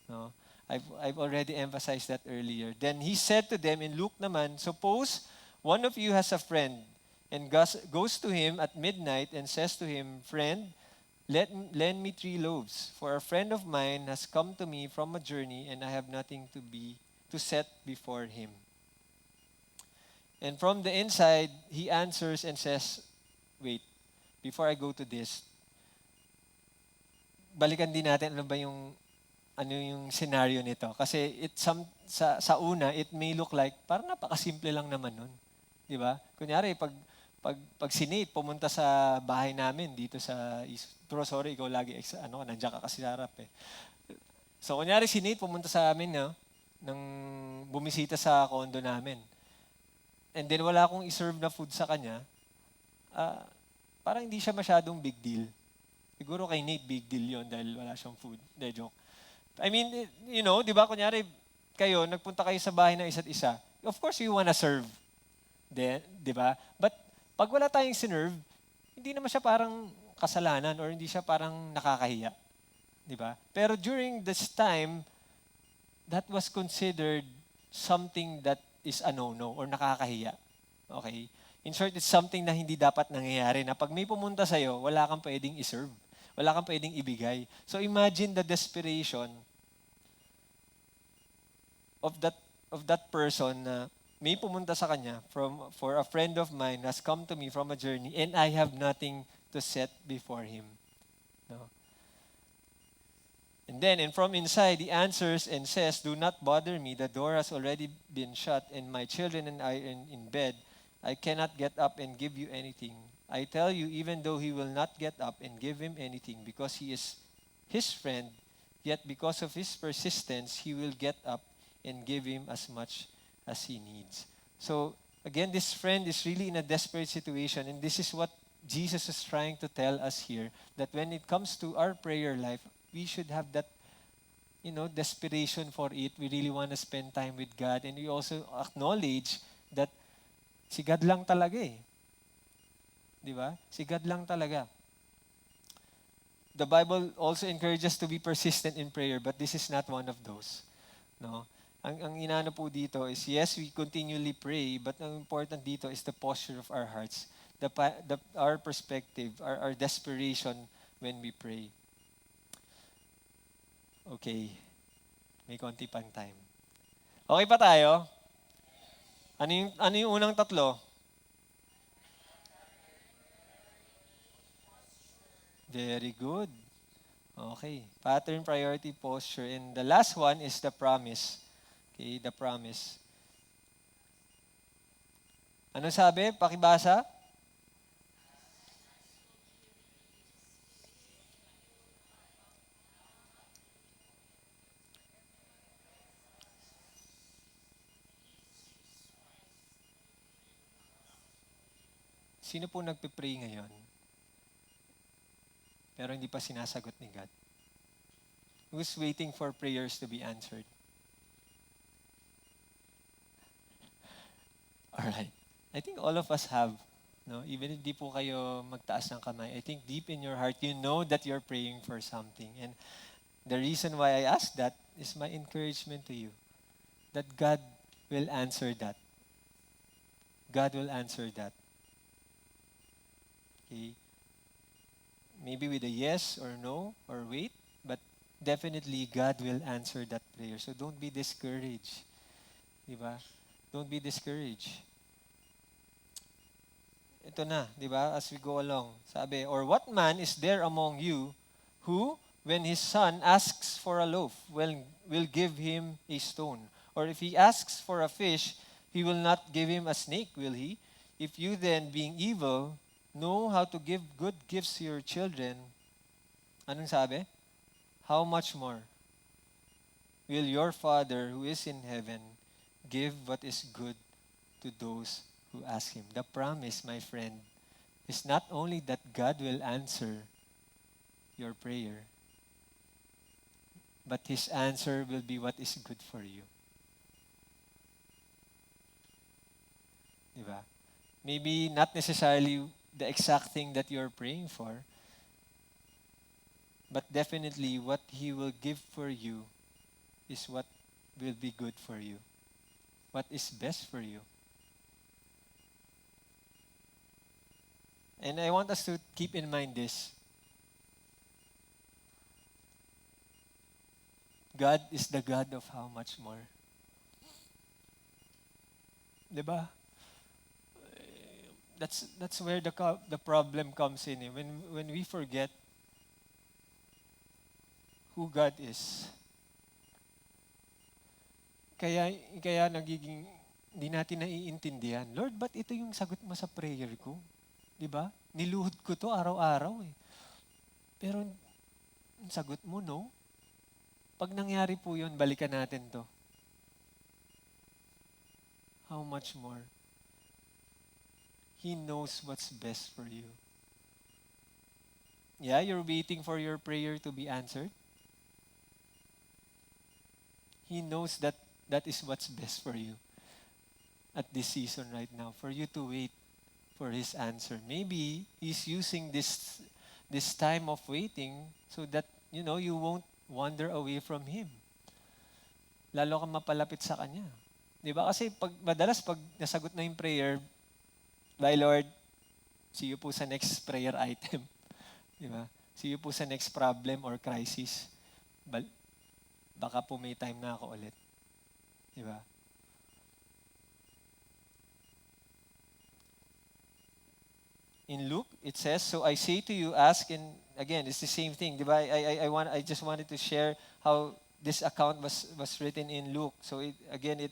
No? I've already emphasized that earlier. Then he said to them in Luke naman, suppose one of you has a friend and goes to him at midnight and says to him, friend, lend me 3 loaves, for a friend of mine has come to me from a journey and I have nothing to set before him. And from the inside, he answers and says, wait, before I go to this, balikan din natin ano yung scenario nito. Kasi sa una, it may look like, parang napakasimple lang naman nun. Di ba? Kunyari, pag si Nate pumunta sa bahay namin dito sa pero sorry, ikaw lagi, nandiyan ka kasi sa harap eh. So, kunyari si Nate pumunta sa amin, no? Nang bumisita sa condo namin. And then wala akong iserve na food sa kanya, parang hindi siya masyadong big deal. Siguro kay Nate, big deal yon dahil wala siyang food. De, joke. I mean, di ba, kunyari, nagpunta kayo sa bahay ng isa't isa. Of course, you wanna serve. Di ba? But, pag wala tayong sinerve, hindi naman siya parang kasalanan or hindi siya parang nakakahiya. Di ba? Pero during this time, that was considered something that is a no-no or nakakahiya. Okay? In short, it's something na hindi dapat nangyayari. Na pag may pumunta sa'yo, wala kang pwedeng iserve. Wala kang pwedeng ibigay. So imagine the desperation of that person na may pumunta sa kanya for a friend of mine has come to me from a journey and I have nothing to set before him. No? And then, and from inside, he answers and says, do not bother me. The door has already been shut and my children and I are in bed. I cannot get up and give you anything. I tell you, even though he will not get up and give him anything because he is his friend, yet because of his persistence, he will get up and give him as much as he needs. So, again, this friend is really in a desperate situation, and this is what Jesus is trying to tell us here, that when it comes to our prayer life, we should have that, desperation for it. We really want to spend time with God, and we also acknowledge that si God lang talaga eh. Di ba? Si God lang talaga. The Bible also encourages us to be persistent in prayer, but this is not one of those. No? Ang inano po dito is, yes, we continually pray, but ang important dito is the posture of our hearts, our perspective, our desperation when we pray. Okay. May konti pang time. Okay pa tayo? Ano yung unang tatlo? Very good. Okay. Pattern, priority, posture. And the last one is the promise. Okay, the promise. Ano sabi? Pakibasa? Sino po nagpe-pray ngayon? Pero hindi pa sinasagot ni God? Who's waiting for prayers to be answered? Alright. I think all of us have. No? Even if di po kayo magtaas ng kamay, I think deep in your heart, you know that you're praying for something. And the reason why I ask that is my encouragement to you. That God will answer that. God will answer that. Okay? Maybe with a yes or no or wait, but definitely God will answer that prayer. So don't be discouraged. Diba? Don't be discouraged. Ito na, di ba? As we go along. Sabi, or what man is there among you who, when his son asks for a loaf, will give him a stone? Or if he asks for a fish, he will not give him a snake, will he? If you then, being evil, know how to give good gifts to your children, anong sabi? How much more will your Father who is in heaven give what is good to those who ask him? The promise, my friend, is not only that God will answer your prayer, but his answer will be what is good for you. Diba? Maybe not necessarily the exact thing that you're praying for, but definitely what he will give for you is what will be good for you, what is best for you. And I want us to keep in mind this. God is the God of how much more. Diba? That's where the problem comes in. When we forget who God is. Kaya nagiging hindi natin naiintindihan. Lord, ba't ito yung sagot mo sa prayer ko? 'Di ba? Niluhod ko to araw-araw eh. Pero ang sagot mo, no? Pag nangyari po yun, balikan natin to. How much more? He knows what's best for you. Yeah, you're waiting for your prayer to be answered. He knows that that is what's best for you at this season right now, for you to wait for his answer. Maybe he's using this time of waiting so that, you won't wander away from him. Lalo kang mapalapit sa kanya. Di ba? Kasi madalas pag nasagot na yung prayer, bye Lord, see you po sa next prayer item. Di ba? See you po sa next problem or crisis. Baka po may time na ako ulit. Di ba? In Luke, it says, so I say to you, ask, and again, it's the same thing. Di ba? I just wanted to share how this account was written in Luke. So it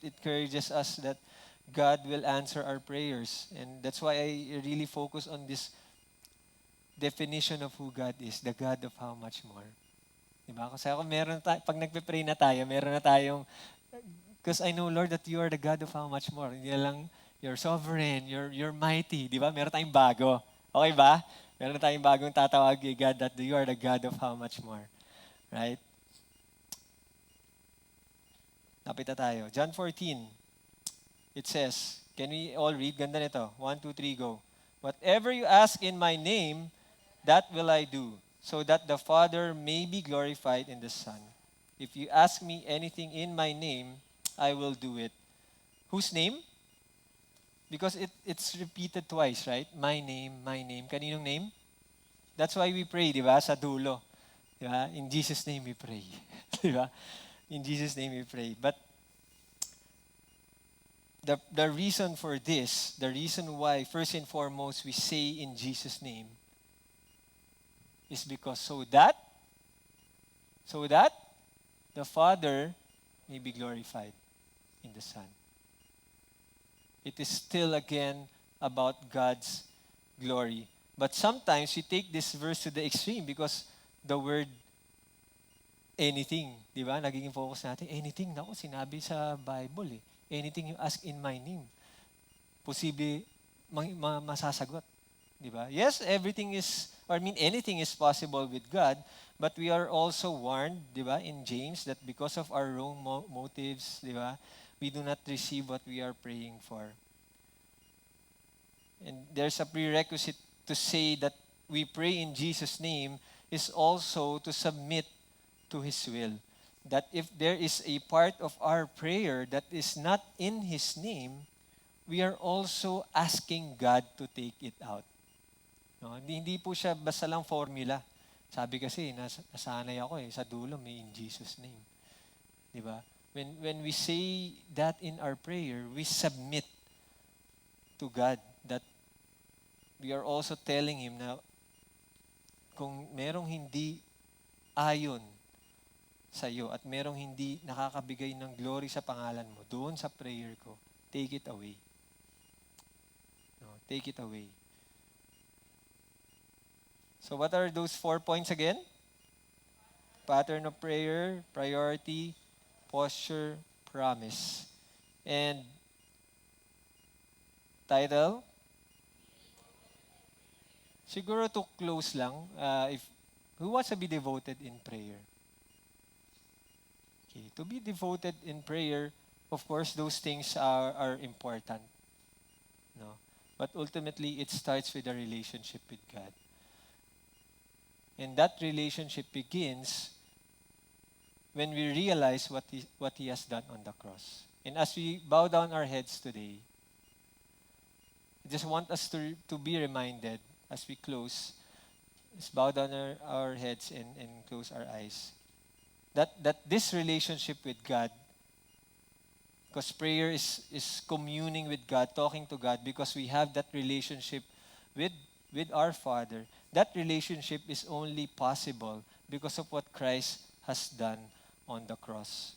encourages us that God will answer our prayers. And that's why I really focus on this definition of who God is, the God of how much more. Diba? Kasi ako pag nagpe-pray na tayo, meron na tayong, because I know, Lord, that you are the God of how much more. Hindi lang, you're sovereign, you're mighty. Di ba? Meron tayong bago. Okay ba? Meron tayong bagong tatawag kay God that you are the God of how much more. Right? Napita tayo. John 14, it says, can we all read? Ganda nito. 1, 2, 3, go. Whatever you ask in my name, that will I do, so that the Father may be glorified in the Son. If you ask me anything in my name, I will do it. Whose name? Because it's repeated twice, right? My name, my name. Kaninong name? That's why we pray, di ba? Sa dulo. Di ba? In Jesus' name we pray. Di ba? In Jesus' name we pray. But the reason for this, the reason why, first and foremost, we say in Jesus' name, is because so that the Father may be glorified in the Son. It is still again about God's glory. But sometimes we take this verse to the extreme because the word anything, di ba? Nagiging focus natin, anything, naku, sinabi sa Bible eh. Anything you ask in my name, posible masasagot. Di ba? Yes, anything is possible with God, but we are also warned, di ba, in James, that because of our wrong motives, di ba, we do not receive what we are praying for. And there's a prerequisite to say that we pray in Jesus' name is also to submit to His will. That if there is a part of our prayer that is not in His name, we are also asking God to take it out. No? Hindi po siya basta lang formula. Sabi kasi, nasanay ako sa dulo may in Jesus' name. Di ba? When we say that in our prayer, we submit to God that we are also telling Him na kung merong hindi ayon sa iyo at merong hindi nakakabigay ng glory sa pangalan mo, doon sa prayer ko, take it away. No, take it away. So what are those 4 points again? Pattern of prayer, priority, posture, promise. And title? Siguro to close lang, who wants to be devoted in prayer? Okay, to be devoted in prayer, of course, those things are important. No? But ultimately, it starts with a relationship with God. And that relationship begins when we realize what He has done on the cross. And as we bow down our heads today, I just want us to be reminded as we close, let's bow down our heads and close our eyes. That this relationship with God, because prayer is communing with God, talking to God, because we have that relationship with our Father. That relationship is only possible because of what Christ has done on the cross.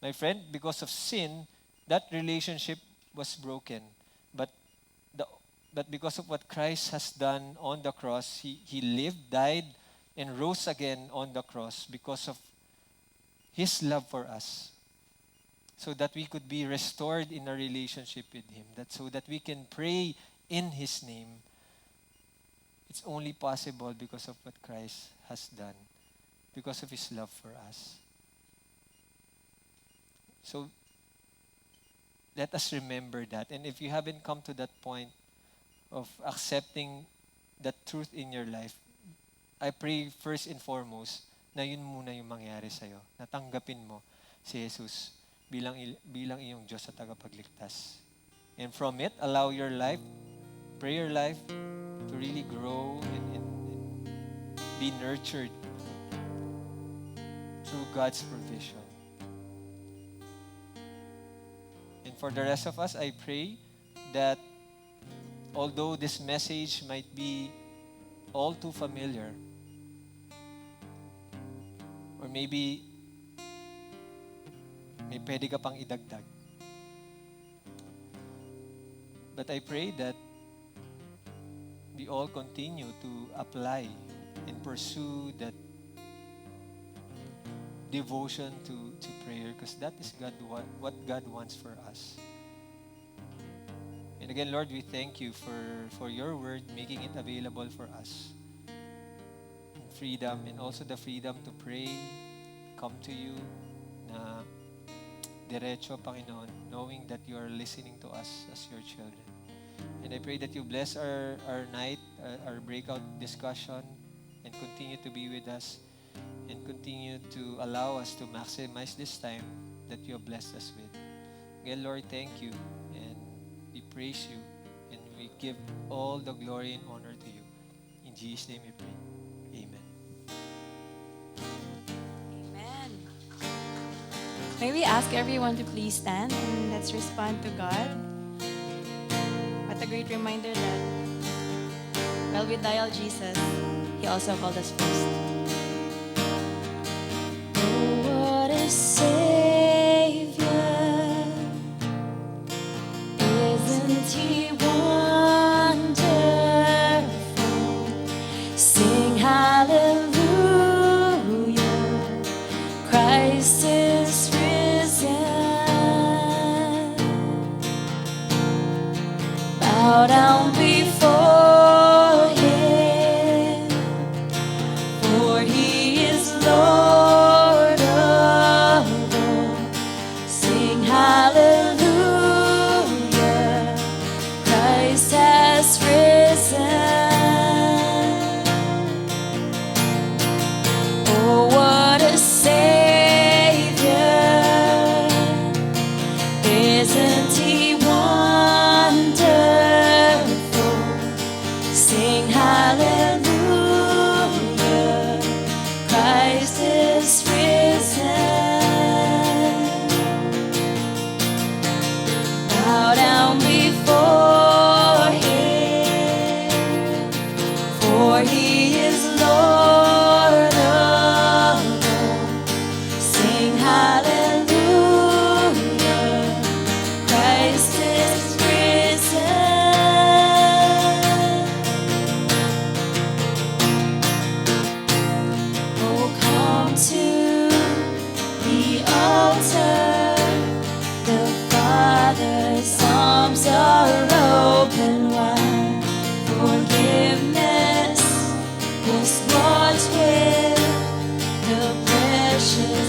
My friend, because of sin, that relationship was broken. But because of what Christ has done on the cross, He lived, died, and rose again on the cross because of His love for us, so that we could be restored in a relationship with Him, so that we can pray in His name. It's only possible because of what Christ has done, because of His love for us. So let us remember that. And if you haven't come to that point of accepting that truth in your life, I pray first and foremost na yun muna yung mangyari sa'yo. Natanggapin mo si Jesus bilang iyong Diyos at tagapagligtas. And from it, allow your life, prayer life, to really grow and be nurtured through God's provision. And for the rest of us, I pray that although this message might be all too familiar, or maybe may pwede ka pang idagdag. But I pray that we all continue to apply and pursue that devotion to prayer, because that is what God wants for us. And again, Lord, we thank you for your word, making it available for us. Freedom, and also the freedom to pray, come to you na diretso, Panginoon, knowing that you are listening to us as your children. And I pray that you bless our night, our breakout discussion, and continue to be with us, and continue to allow us to maximize this time that you have blessed us with. Again, Lord, thank you, and we praise you, and we give all the glory and honor to you. In Jesus' name we pray. Amen. Amen. May we ask everyone to please stand and let's respond to God. What a great reminder that while we dial Jesus, He also called us first. Oh, what a Savior! Isn't He wonderful? Sing hallelujah! Christ is risen. Bow down before Him, for He is Lord of all. Sing hallelujah, Christ has risen. Oh, what a Savior! Isn't He wonderful? Sing hallelujah, once with the precious